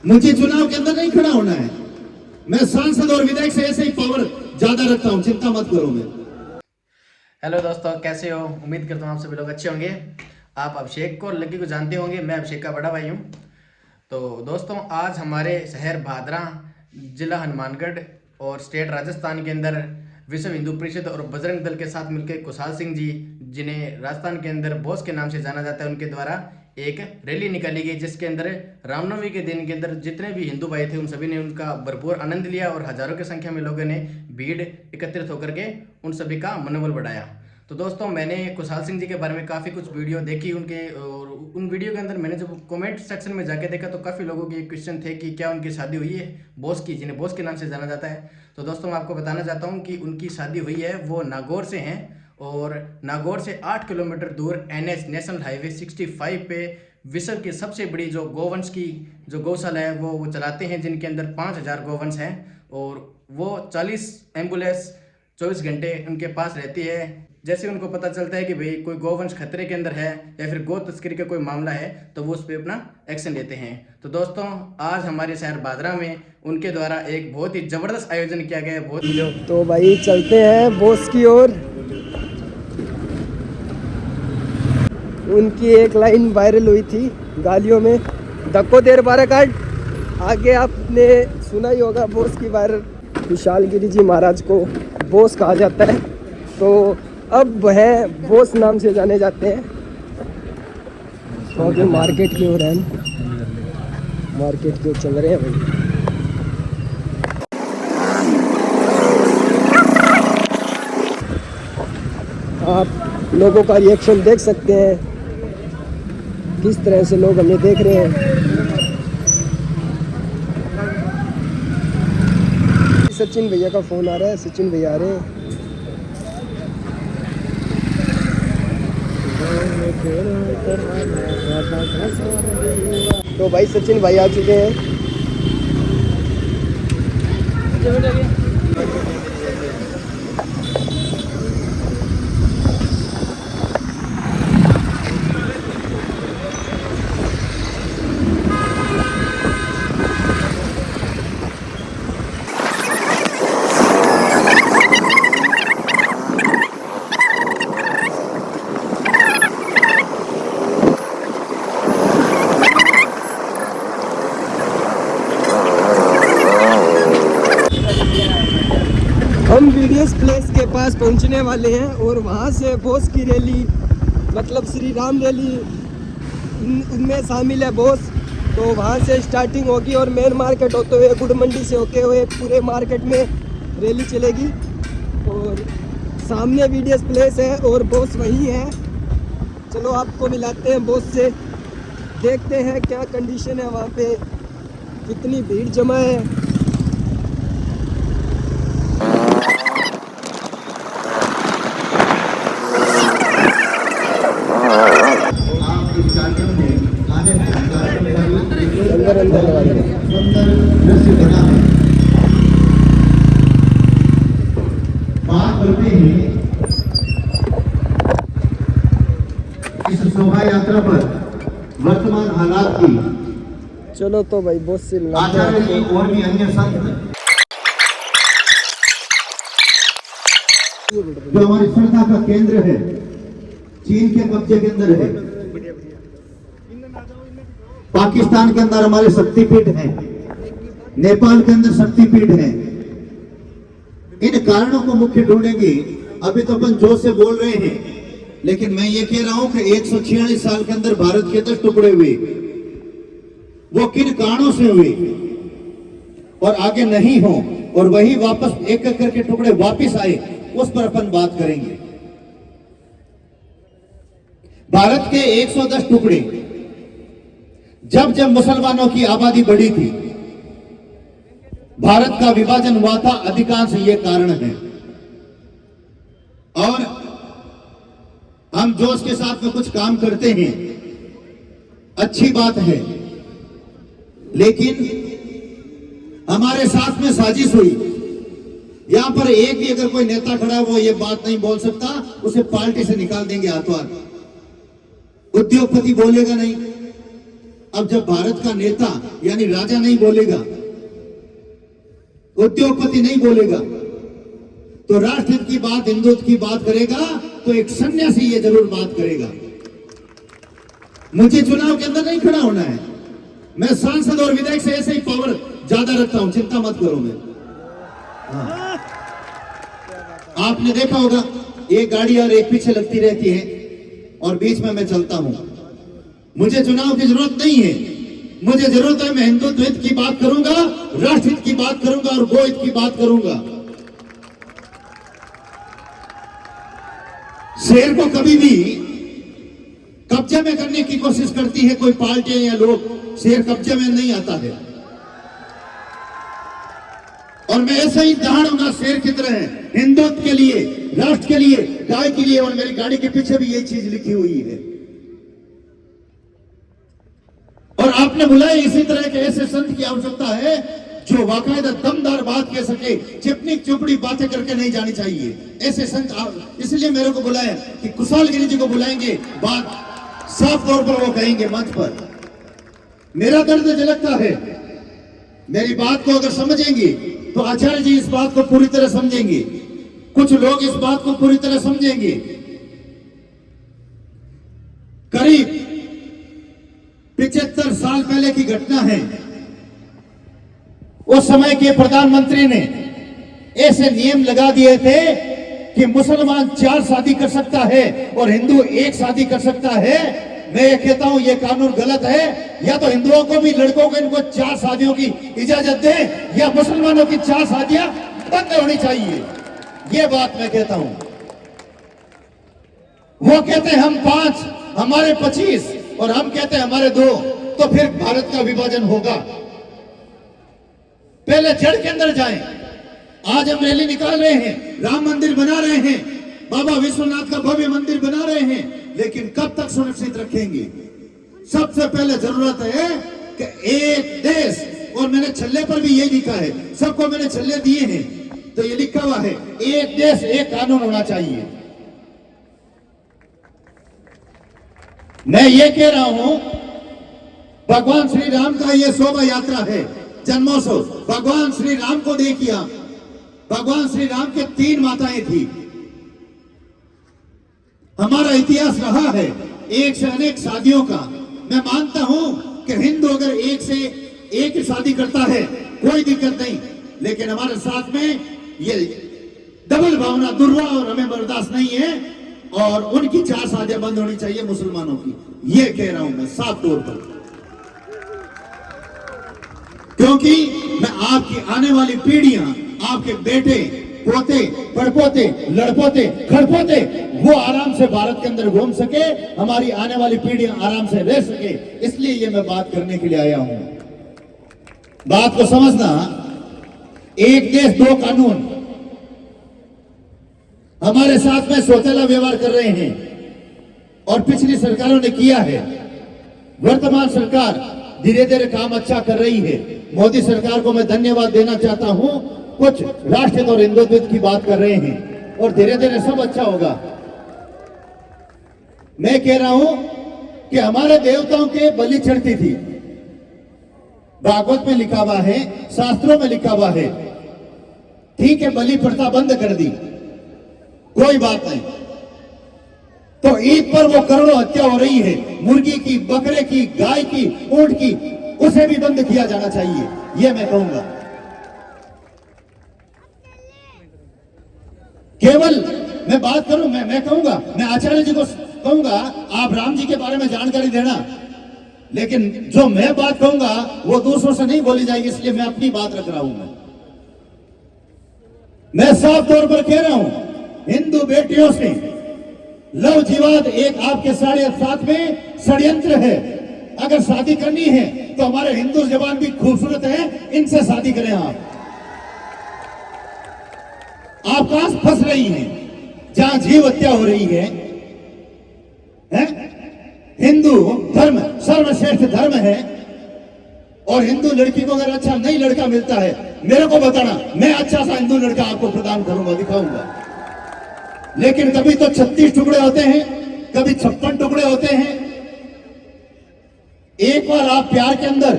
मुझे चुनाव के अंदर नहीं खड़ा होना है। मैं सांसद और विधायक से ऐसे ही पावर ज्यादा रखता हूं, चिंता मत करो। मैं हेलो दोस्तों, कैसे हो? उम्मीद करता हूँ आप सभी लोग अच्छे होंगे। आप अभिषेक को और लक्की को जानते होंगे, मैं अभिषेक का बड़ा भाई हूँ। तो दोस्तों, आज हमारे शहर भादरा, जिला हनुमानगढ़ और स्टेट राजस्थान के अंदर विश्व हिंदू परिषद और बजरंग दल के साथ मिलकर कुशाल सिंह जी, जिन्हें राजस्थान के अंदर बोस के नाम से जाना जाता है, उनके द्वारा एक रैली निकाली गई, जिसके अंदर रामनवमी के दिन के अंदर जितने भी हिंदू भाई थे उन सभी ने उनका भरपूर आनंद लिया और हजारों की संख्या में लोगों ने भीड़ एकत्रित होकर के उन सभी का मनोबल बढ़ाया। तो दोस्तों, मैंने कुशाल सिंह जी के बारे में काफ़ी कुछ वीडियो देखी उनके, और उन वीडियो के अंदर मैंने जब कमेंट सेक्शन में जाके देखा तो काफ़ी लोगों के क्वेश्चन थे कि क्या उनकी शादी हुई है बॉस की, जिन्हें बॉस के नाम से जाना जाता है। तो दोस्तों, मैं आपको बताना चाहता हूँ कि उनकी शादी हुई है, वो नागौर से हैं और नागौर से 8 किलोमीटर दूर NH नेशनल हाईवे 65 पे विश्व की सबसे बड़ी जो गौवंश की जो गौशाला है वो चलाते हैं, जिनके अंदर 5000 गौवंश हैं और वो 40 एम्बुलेंस 24 घंटे उनके पास रहती है। जैसे उनको पता चलता है कि भाई कोई गौवंश खतरे के अंदर है या फिर गौ तस्करी का कोई मामला है तो वो उस पर अपना एक्शन लेते हैं। तो दोस्तों, आज हमारे शहर भादरा में उनके द्वारा एक बहुत ही ज़बरदस्त आयोजन किया गया है। तो भाई चलते हैं बॉस की ओर। उनकी एक लाइन वायरल हुई थी गालियों में, धक्को देर बारह काट। आगे आपने सुना ही होगा बॉस की वायरल। विशाल गिरी जी महाराज को बॉस कहा जाता है, तो अब वह बॉस नाम से जाने जाते हैं। क्योंकि मार्केट की ओर है, मार्केट की ओर चल रहे हैं भाई। आप लोगों का रिएक्शन देख सकते हैं, किस तरह से लोग हमें देख रहे हैं। सचिन भैया का फोन आ रहा है, सचिन भैया आ रहे हैं। तो भाई सचिन भाई आ चुके हैं। हम वीडियोस प्लेस के पास पहुंचने वाले हैं और वहां से बॉस की रैली, मतलब श्री राम रैली उनमें शामिल है बॉस। तो वहां से स्टार्टिंग होगी और मेन मार्केट होते हुए गुड़ मंडी से होते हुए पूरे मार्केट में रैली चलेगी। और सामने वीडियोस प्लेस है और बॉस वही है। चलो आपको मिलाते हैं बॉस से, देखते हैं क्या कंडीशन है वहाँ पे, कितनी भीड़ जमा है। अंदर अंदर लगा बात करते हैं इस शोभा यात्रा पर वर्तमान हालात की। चलो तो भाई बॉस से आचार्य जी और भी अन्य संत जो हमारी श्रद्धा का केंद्र है, चीन के कब्जे के अंदर है, पाकिस्तान के अंदर हमारे शक्तिपीठ हैं, नेपाल के अंदर शक्तिपीठ हैं। इन कारणों को मुख्य ढूंढेंगे। अभी तो अपन जोश से बोल रहे हैं, लेकिन मैं ये कह रहा हूं कि 146 साल के अंदर भारत के 10 टुकड़े हुए, वो किन कारणों से हुए और आगे नहीं हो, और वही वापस एक एक करके टुकड़े वापस आए, उस पर अपन बात करेंगे। भारत के 110 टुकड़े, जब जब मुसलमानों की आबादी बढ़ी थी, भारत का विभाजन हुआ था, अधिकांश ये कारण है। और हम जोश के साथ में कुछ काम करते हैं, अच्छी बात है, लेकिन हमारे साथ में साजिश हुई। यहां पर एक भी अगर कोई नेता खड़ा है वो ये बात नहीं बोल सकता, उसे पार्टी से निकाल देंगे हाथों हाथ। उद्योगपति बोलेगा नहीं, अब जब भारत का नेता यानी राजा नहीं बोलेगा, उद्योगपति नहीं बोलेगा, तो राष्ट्रहित की बात, हिंदुत्व की बात करेगा, तो एक सन्यासी ये जरूर बात करेगा। मुझे चुनाव के अंदर नहीं खड़ा होना है, मैं सांसद और विधायक से ऐसे ही पावर ज्यादा रखता हूं, चिंता मत करो। मैं आपने देखा होगा एक गाड़ी और एक पीछे लगती रहती है और बीच में मैं चलता हूं। मुझे चुनाव की जरूरत नहीं है, मुझे जरूरत है मैं हिंदुत्व हित की बात करूंगा, राष्ट्रहित की बात करूंगा और गोहित की बात करूंगा। शेर को कभी भी कब्जे में करने की कोशिश करती है कोई पार्टी या लोग, शेर कब्जे में नहीं आता है। और मैं ऐसे ही दहाड़ूंगा शेर की तरह, हिंदुत्व के लिए, राष्ट्र के लिए, गाय के लिए। और मेरी गाड़ी के पीछे भी यही चीज लिखी हुई है। और आपने बुलाए इसी तरह के ऐसे संत की आवश्यकता है जो वाकायदा दमदार बात कह सके, चिपनी चुपड़ी बातें करके नहीं जानी चाहिए। ऐसे संत, इसलिए मेरे को बुलाया कि कुशाल गिरी जी को बुलाएंगे, बात साफ तौर पर वो कहेंगे मंच पर। मेरा दर्द झलकता है, मेरी बात को अगर समझेंगे तो आचार्य जी इस बात को पूरी तरह समझेंगे, कुछ लोग इस बात को पूरी तरह समझेंगे। करीब 75 साल पहले की घटना है। उस समय के प्रधानमंत्री ने ऐसे नियम लगा दिए थे कि मुसलमान 4 शादी कर सकता है और हिंदू 1 शादी कर सकता है। मैं ये कहता हूं ये कानून गलत है। या तो हिंदुओं को भी, लड़कों को, इनको 4 शादियों की इजाजत दे, या मुसलमानों की 4 शादियां बंद होनी चाहिए। ये बात मैं कहता हूं। वो कहते हैं हम 5, हमारे 25, और हम कहते हैं हमारे 2, तो फिर भारत का विभाजन होगा। पहले जड़ के अंदर जाएं। आज हम रैली निकाल रहे हैं, राम मंदिर बना रहे हैं, बाबा विश्वनाथ का भव्य मंदिर बना रहे हैं, लेकिन कब तक सुरक्षित रखेंगे? सबसे पहले जरूरत है कि एक देश, और मैंने छल्ले पर भी ये लिखा है, सबको मैंने छल्ले दिए हैं, तो ये लिखा हुआ है एक देश एक कानून होना चाहिए। मैं ये कह रहा हूं, भगवान श्री राम का ये शोभा यात्रा है, जन्मोत्सव। भगवान श्री राम को देखिए आप, भगवान श्री राम के 3 माताएं थी। हमारा इतिहास रहा है एक से अनेक शादियों का। मैं मानता हूं कि हिंदू अगर एक से एक शादी करता है कोई दिक्कत नहीं, लेकिन हमारे साथ में ये डबल भावना दुर्वा और हमें बर्दाश्त नहीं है, और उनकी 4 शादियां बंद होनी चाहिए मुसलमानों की। ये कह रहा हूं मैं साफ तौर पर, क्योंकि मैं आपकी आने वाली पीढ़ियां, आपके बेटे, पोते, पड़पोते, लड़पोते, खड़पोते, वो आराम से भारत के अंदर घूम सके, हमारी आने वाली पीढ़ियां आराम से रह सके। इसलिए ये मैं बात करने के लिए आया हूं। बात को समझना, एक देश 2 कानून। हमारे साथ में सौतेला व्यवहार कर रहे हैं, और पिछली सरकारों ने किया है। वर्तमान सरकार धीरे धीरे काम अच्छा कर रही है। मोदी सरकार को मैं धन्यवाद देना चाहता हूं। कुछ राष्ट्रहित और हिंदुत्व की बात कर रहे हैं, और धीरे धीरे सब अच्छा होगा। मैं कह रहा हूं कि हमारे देवताओं के बलि चढ़ती थी, भागवत में लिखा हुआ है, शास्त्रों में लिखा हुआ है। ठीक है, बलि प्रथा बंद कर दी, कोई बात नहीं। तो ईद पर वो करोड़ों हत्या हो रही है, मुर्गी की, बकरे की, गाय की, ऊंट की, उसे भी बंद किया जाना चाहिए, ये मैं कहूंगा। केवल मैं बात करूं, मैं कहूंगा, मैं आचार्य जी को कहूंगा आप राम जी के बारे में जानकारी देना, लेकिन जो मैं बात कहूंगा वो दूसरों से नहीं बोली जाएगी, इसलिए मैं अपनी बात रख रहा हूं। मैं साफ तौर पर कह रहा हूं, हिंदू बेटियों से लव जिहाद एक आपके साथ में षड्यंत्र है। अगर शादी करनी है तो हमारे हिंदू जवान भी खूबसूरत है, इनसे शादी करें। आप कहां फंस रही हैं जहां जीव हत्या हो रही है? हिंदू धर्म सर्वश्रेष्ठ धर्म है, और हिंदू लड़की को अगर अच्छा नहीं लड़का मिलता है, मेरे को बताना, मैं अच्छा सा हिंदू लड़का आपको प्रदान करूंगा, दिखाऊंगा। लेकिन कभी तो 36 टुकड़े होते हैं, कभी 56 टुकड़े होते हैं। एक बार आप प्यार के अंदर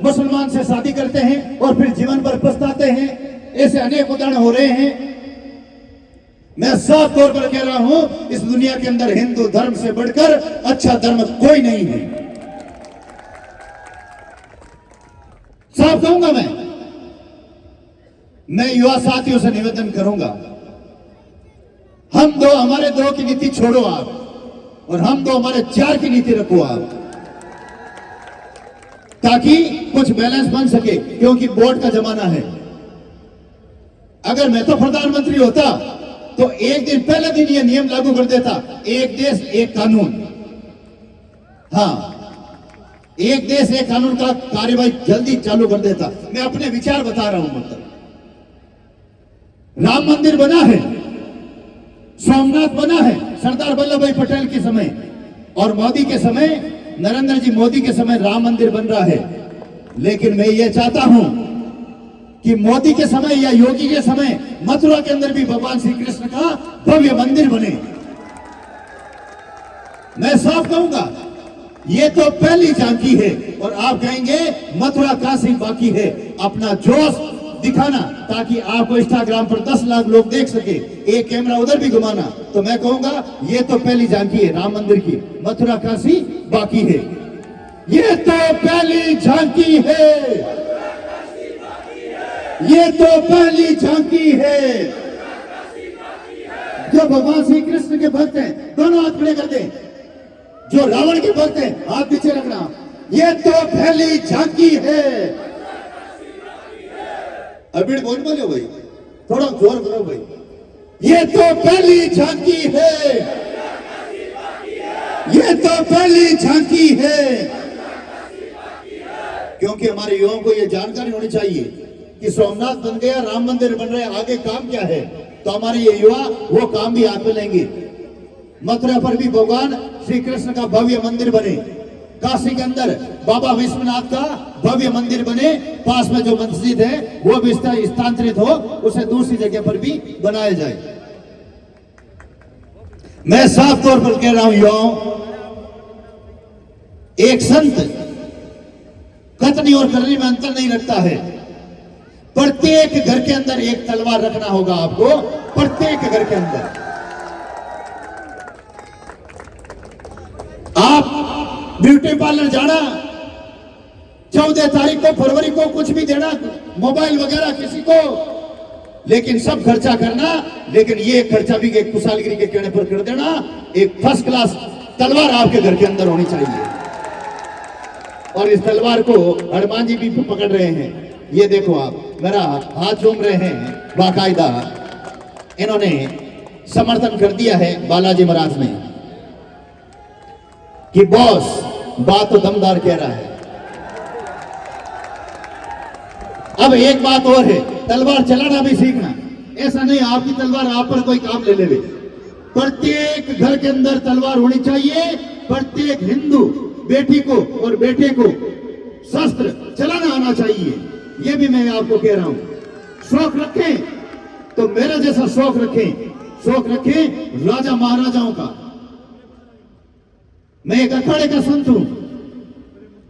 मुसलमान से शादी करते हैं और फिर जीवन भर पछताते हैं। ऐसे अनेक उदाहरण हो रहे हैं। मैं साफ तौर पर कह रहा हूं, इस दुनिया के अंदर हिंदू धर्म से बढ़कर अच्छा धर्म कोई नहीं है। साफ कहूंगा मैं युवा साथियों से निवेदन करूंगा, हमारे दो की नीति छोड़ो आप, और हम दो हमारे चार की नीति रखो आप, ताकि कुछ बैलेंस बन सके, क्योंकि वोट का जमाना है। अगर मैं तो प्रधानमंत्री होता तो एक दिन पहले दिन ये नियम लागू कर देता, एक देश एक कानून। हाँ, एक देश एक कानून का कार्यवाही जल्दी चालू कर देता। मैं अपने विचार बता रहा हूं। मतलब राम मंदिर बना है, सोमनाथ बना है सरदार वल्लभ भाई पटेल के समय, और मोदी के समय, नरेंद्र जी मोदी के समय राम मंदिर बन रहा है। लेकिन मैं ये चाहता हूं कि मोदी के समय या योगी के समय मथुरा के अंदर भी भगवान श्री कृष्ण का भव्य मंदिर बने। मैं साफ कहूंगा, ये तो पहली झांकी है, और आप कहेंगे मथुरा काशी बाकी है। अपना जोश दिखाना, ताकि आपको इंस्टाग्राम पर 10 लाख लोग देख सके, एक कैमरा उधर भी घुमाना। तो मैं कहूंगा ये तो पहली झांकी है राम मंदिर की, मथुरा काशी बाकी है। ये तो पहली झांकी है, ये तो पहली झांकी है। जो भगवान श्री कृष्ण के भक्त हैं दोनों हाथ खड़े कर दें, जो रावण के भक्त हैं हाथ पीछे रखना। ये तो पहली झांकी है। अभी बोलो भाई, थोड़ा जोर करो भाई। ये तो पहली झांकी है, ये तो पहली झांकी है। क्योंकि हमारे युवाओं को यह जानकारी होनी चाहिए कि सोमनाथ बन गया, राम मंदिर बन रहे, आगे काम क्या है। तो हमारे ये युवा वो काम भी हाथ में लेंगे। मथुरा पर भी भगवान श्री कृष्ण का भव्य मंदिर बने, काशी के अंदर बाबा विश्वनाथ का भव्य मंदिर बने, पास में जो मस्जिद है वो भी स्थानांतरित हो, उसे दूसरी जगह पर भी बनाया जाए। मैं साफ तौर पर कह रहा हूं युवाओं, एक संत कथनी और करनी में अंतर नहीं रखता है। प्रत्येक घर के अंदर एक तलवार रखना होगा आपको, प्रत्येक घर के अंदर। आप ब्यूटी पार्लर जाना, 14 तारीख को, फरवरी को कुछ भी देना, मोबाइल वगैरह किसी को, लेकिन सब खर्चा करना। लेकिन ये खर्चा भी एक कुशालगिरी के कहने पर कर देना। एक फर्स्ट क्लास तलवार आपके घर के अंदर होनी चाहिए। और इस तलवार को हनुमान जी भी पकड़ रहे हैं। ये देखो आप, मेरा हाथ चूम रहे हैं बाकायदा। इन्होंने समर्थन कर दिया है बालाजी महाराज ने कि बॉस बात तो दमदार कह रहा है। अब एक बात और है, तलवार चलाना भी सीखना। ऐसा नहीं आपकी तलवार आप पर कोई काम ले ले। प्रत्येक घर के अंदर तलवार होनी चाहिए। प्रत्येक हिंदू बेटी को और बेटे को शस्त्र चलाना आना चाहिए। ये भी मैं आपको कह रहा हूं। शौक रखें तो मेरा जैसा शौक रखें, शौक रखें राजा महाराजाओं का। मैं एक अखाड़े का संत हूं,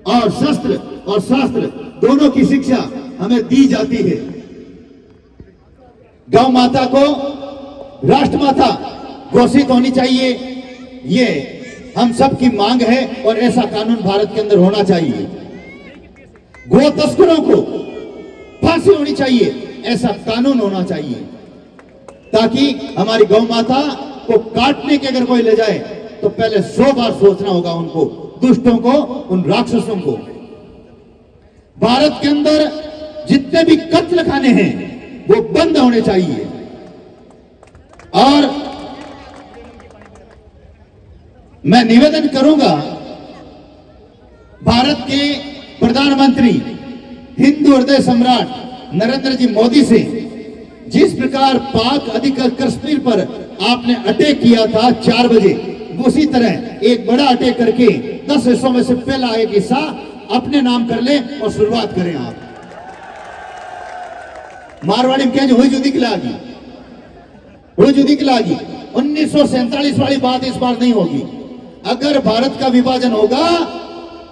और शस्त्र और शास्त्र दोनों की शिक्षा हमें दी जाती है। गौ माता को राष्ट्रमाता घोषित होनी चाहिए, ये हम सबकी मांग है, और ऐसा कानून भारत के अंदर होना चाहिए। गो तस्करों को फांसी होनी चाहिए, ऐसा कानून होना चाहिए, ताकि हमारी गौ माता को काटने के अगर कोई ले जाए तो पहले 100 बार सोचना होगा उनको, दुष्टों को, उन राक्षसों को। भारत के अंदर जितने भी कत्ल खाने हैं वो बंद होने चाहिए। और मैं निवेदन करूंगा भारत के प्रधानमंत्री हिंदू हृदय सम्राट नरेंद्र जी मोदी से, जिस प्रकार पाक अधिकार कश्मीर पर आपने अटैक किया था 4 बजे, उसी तरह एक बड़ा अटैक करके 10 हिस्सों में से पहला एक हिस्सा अपने नाम कर ले और शुरुआत करें आप। मारवाड़ी में क्या हुई जो दिखलागी, हुई जो दिखलागी। 1947 वाली बात इस बार नहीं होगी। अगर भारत का विभाजन होगा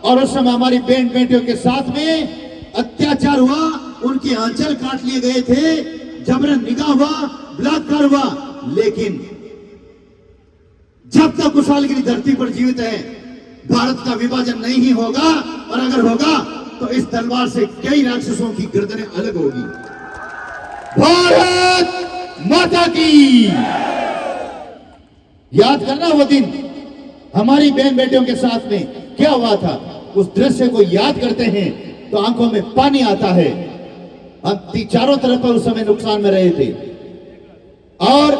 और उस समय हमारी बहन बेटियों के साथ में अत्याचार हुआ, उनके आंचल काट लिए गए थे, जबरन निकाह हुआ, बलात्कार हुआ। लेकिन जब तक कुशालगिरी धरती पर जीवित है, भारत का विभाजन नहीं ही होगा, और अगर होगा तो इस तलवार से कई राक्षसों की गर्दनें अलग होगी। भारत माता की। याद करना वो दिन हमारी बहन बेटियों के साथ में क्या हुआ था। उस दृश्य को याद करते हैं तो आंखों में पानी आता है। हम चारों तरफ पर उस समय नुकसान में रहे थे। और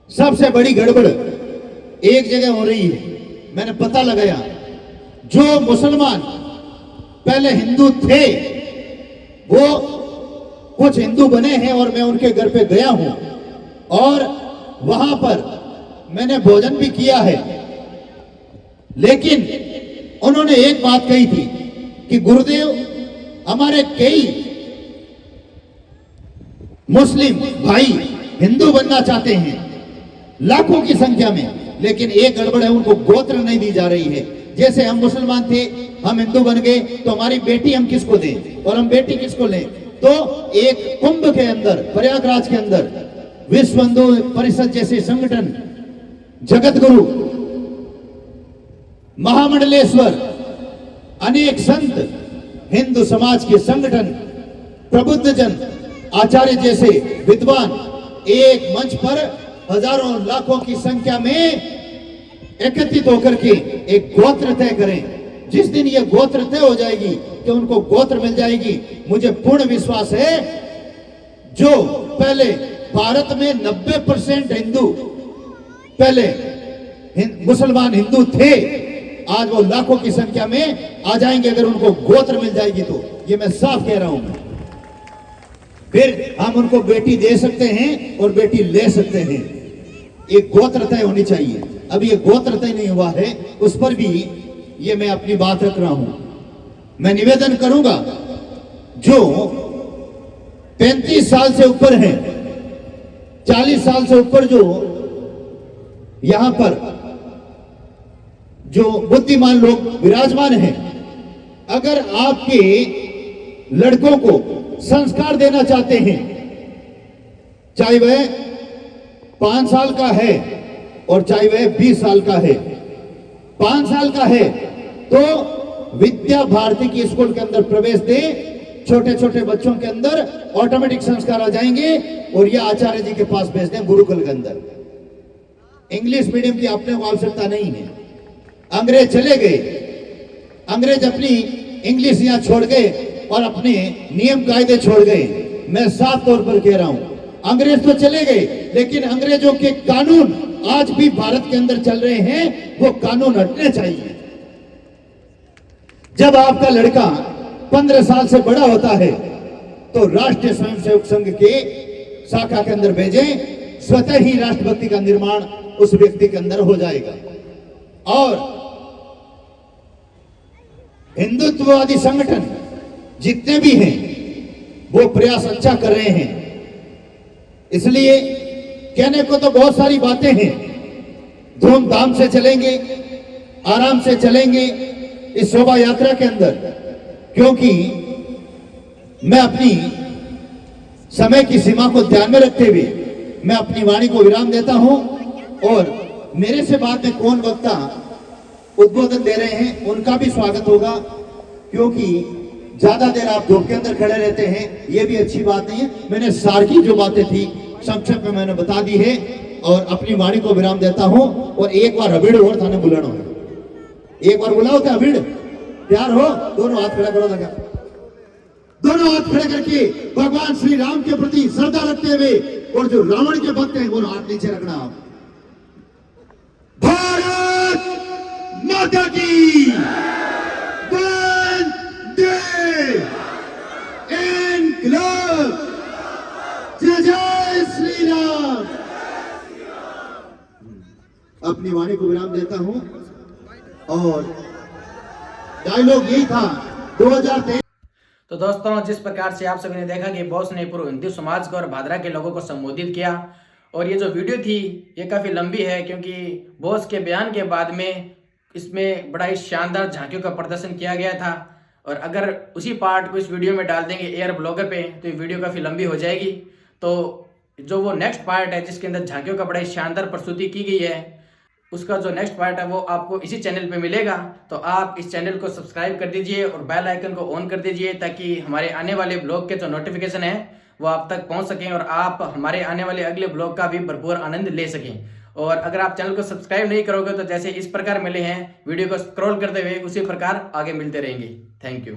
सबसे बड़ी गड़बड़ एक जगह हो रही है, मैंने पता लगाया। जो मुसलमान पहले हिंदू थे वो कुछ हिंदू बने हैं, और मैं उनके घर पे गया हूं और वहां पर मैंने भोजन भी किया है। लेकिन उन्होंने एक बात कही थी कि गुरुदेव, हमारे कई मुस्लिम भाई हिंदू बनना चाहते हैं लाखों की संख्या में, लेकिन एक गड़बड़ है, उनको गोत्र नहीं दी जा रही है। जैसे हम मुसलमान थे, हम हिंदू बन गए, तो हमारी बेटी हम किसको दें और हम बेटी किसको लें। तो एक कुंभ के अंदर, प्रयागराज के अंदर विश्व हिंदू परिषद जैसे संगठन, जगत गुरु, महामंडलेश्वर, अनेक संत, हिंदू समाज के संगठन, प्रबुद्ध जन, आचार्य जैसे विद्वान एक मंच पर हजारों लाखों की संख्या में एकत्रित होकर के एक गोत्र तय करें। जिस दिन यह गोत्र तय हो जाएगी कि उनको गोत्र मिल जाएगी, मुझे पूर्ण विश्वास है जो पहले भारत में 90% हिंदू, पहले मुसलमान हिंदू थे, आज वो लाखों की संख्या में आ जाएंगे अगर उनको गोत्र मिल जाएगी तो। ये मैं साफ कह रहा हूं। फिर हम उनको बेटी दे सकते हैं और बेटी ले सकते हैं। एक गोत्र तय होनी चाहिए। अभी ये गोत्र तय नहीं हुआ है, उस पर भी ये मैं अपनी बात रख रहा हूं। मैं निवेदन करूंगा, जो 35 साल से ऊपर है, 40 साल से ऊपर जो यहां पर जो बुद्धिमान लोग विराजमान हैं, अगर आपके लड़कों को संस्कार देना चाहते हैं, चाहे वह 5 साल का है और चाहे वह 20 साल का है, 5 साल का है तो विद्या भारती की स्कूल के अंदर प्रवेश दें। छोटे छोटे बच्चों के अंदर ऑटोमेटिक संस्कार आ जाएंगे और यह आचार्य जी के पास भेज दें गुरुकुल के अंदर। इंग्लिश मीडियम की अपने को आवश्यकता नहीं है। अंग्रेज चले गए, अंग्रेज अपनी इंग्लिश यहां छोड़ गए और अपने नियम कायदे छोड़ गए। मैं साफ तौर पर कह रहा हूं, अंग्रेज तो चले गए, लेकिन अंग्रेजों के कानून आज भी भारत के अंदर चल रहे हैं, वो कानून हटने चाहिए। जब आपका लड़का 15 साल से बड़ा होता है तो राष्ट्रीय स्वयंसेवक संघ के शाखा के अंदर भेजें, स्वतः ही राष्ट्रभक्ति का निर्माण उस व्यक्ति के अंदर हो जाएगा। और हिंदुत्ववादी संगठन जितने भी हैं वो प्रयास अच्छा कर रहे हैं। इसलिए कहने को तो बहुत सारी बातें हैं, धूमधाम से चलेंगे, आराम से चलेंगे इस शोभा यात्रा के अंदर, क्योंकि मैं अपनी समय की सीमा को ध्यान में रखते हुए मैं अपनी वाणी को विराम देता हूं। और मेरे से बाद में कौन वक्ता उद्बोधन दे रहे हैं उनका भी स्वागत होगा, क्योंकि ज्यादा देर आप धूप के अंदर खड़े रहते हैं, ये भी अच्छी बात नहीं है। मैंने सार की जो बातें थी संक्षेप में मैंने बता दी है और अपनी वाणी को विराम देता हूं। और एक बार अभिड़ और थाने बुलाना है, एक बार बुलाओ क्या अभिड़, तैयार हो? दोनों हाथ खड़ा करो, लगा दोनों हाथ खड़े करके भगवान श्री राम के प्रति श्रद्धा रखते हुए, और जो रावण के भक्त हैं वो हाथ नीचे रखना। भारत माता की वंदे इनकलाब, जय जय श्री राम। अपनी वाणी को विराम देता हूं और डायलॉग यही था 2023। तो दोस्तों, जिस प्रकार से आप सभी ने देखा कि बॉस ने पूर्व हिंदू समाज को और भादरा के लोगों को संबोधित किया, और ये जो वीडियो थी ये काफ़ी लंबी है, क्योंकि बॉस के बयान के बाद में इसमें बड़ा ही शानदार झांकियों का प्रदर्शन किया गया था। और अगर उसी पार्ट को इस वीडियो में डाल देंगे एयर ब्लॉगर पे तो ये वीडियो काफ़ी लंबी हो जाएगी। तो जो वो नेक्स्ट पार्ट है जिसके अंदर झांकियों का बड़ा ही शानदार प्रस्तुति की गई है, उसका जो नेक्स्ट पार्ट है वो आपको इसी चैनल पे मिलेगा। तो आप इस चैनल को सब्सक्राइब कर दीजिए और बेल आइकन को ऑन कर दीजिए ताकि हमारे आने वाले ब्लॉग के जो नोटिफिकेशन है वो आप तक पहुंच सकें और आप हमारे आने वाले अगले ब्लॉग का भी भरपूर आनंद ले सकें। और अगर आप चैनल को सब्सक्राइब नहीं करोगे तो जैसे इस प्रकार मिले हैं वीडियो को स्क्रॉल करते हुए उसी प्रकार आगे मिलते रहेंगे। Thank you.